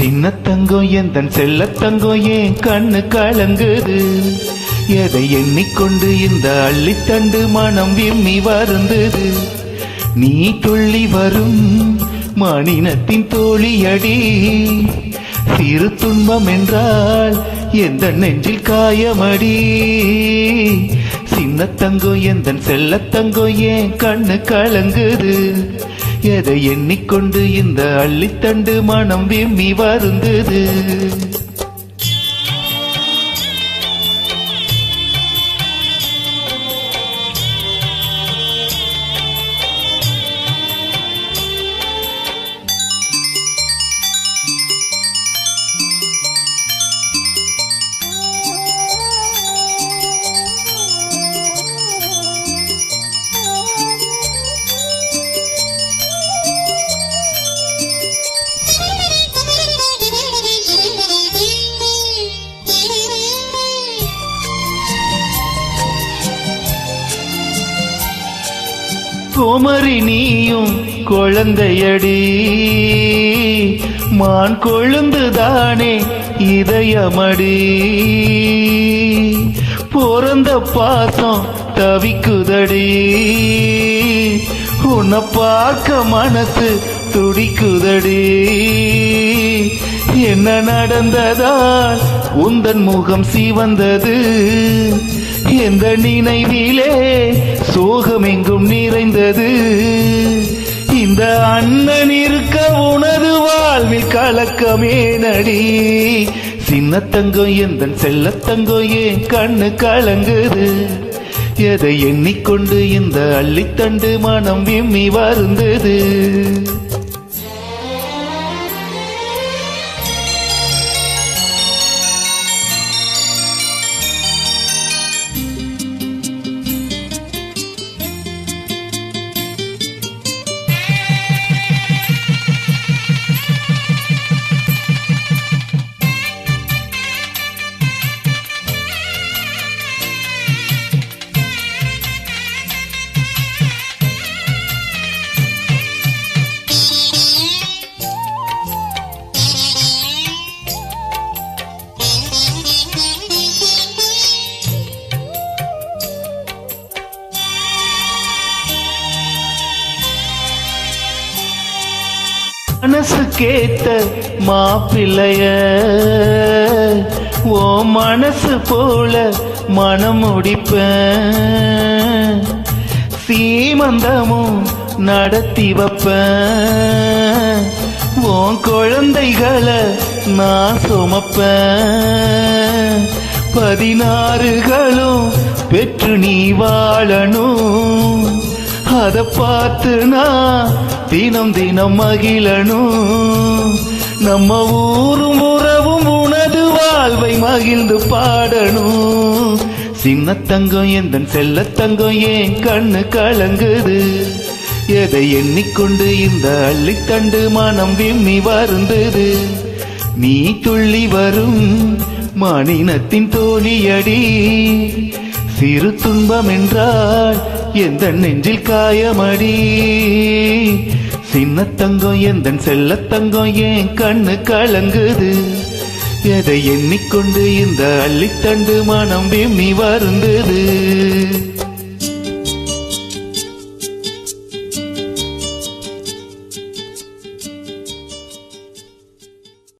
சின்ன தங்கம் எந்தன் செல்ல தங்கம் ஏன் கண்ணு கலங்குது, எதை எண்ணிக்கொண்டு இந்த அள்ளித்தண்டு மனம் விம்மி வருந்தது. நீ துள்ளி வரும் மானினத்தின் தோழியடி, சிறு துன்பம் என்றால் எந்த நெஞ்சில் காயமடி. சின்ன தங்கம் எந்தன் செல்ல தங்கம் ஏன் கண்ணு கலங்குது, எதை எண்ணிக்கொண்டு இந்த அள்ளித்தண்டு மனம் விம்மி வருந்தது. கோமரி நீயும் குழந்தையடி, மான் கொழுந்துதானே இதயமடி. பிறந்த பாசம் தவிக்குதடி, உன்னை பார்க்க மனசு துடிக்குதடி. என்ன நடந்ததால் உந்தன் முகம் சிவந்தது, எந்த நினைவிலே சோகம் எங்கும் நிறைந்தது. இந்த அண்ணன் இருக்க உனது வாழ்வில் கலக்கமே நடி. சின்ன தங்கம் எந்தன் செல்ல தங்கம் ஏன் கண்ணு கலங்குது, எதை எண்ணிக்கொண்டு இந்த அள்ளித்தண்டு மனம் விம்மி வருந்தது. மனசு கேத்த மாப்பிள்ளைய ஓ மனசு போல மனம் முடிப்பேன், சீமந்தமும் நடத்தி வைப்பேன். உன் குழந்தைகளை நான் சுமப்பேன், 16களும் பெற்று நீ வாழணும். அத பார்த்து நான் தினம் தினம் மகிழணும். நம்ம ஊரும் உறவும் உனது வாழ்வை மகிழ்ந்து பாடணும். சின்ன தங்கம் எந்தன் செல்ல தங்கம் ஏன் கண்ணு கலங்குது, எதை எண்ணிக்கொண்டு இந்த அள்ளித்தண்டு மனம் விம்மி வருந்தது. நீ துள்ளி வரும் மானினத்தின் தோழியடி, சிறு துன்பம் என்றால் எந்த நெஞ்சில் காயமடி. சின்ன தங்கம் எந்தன் செல்ல தங்கம் ஏன் கண்ணு கலங்குது, எதை எண்ணிக்கொண்டு இந்த அள்ளித்தண்டு மனம் விம்மி வருந்தது.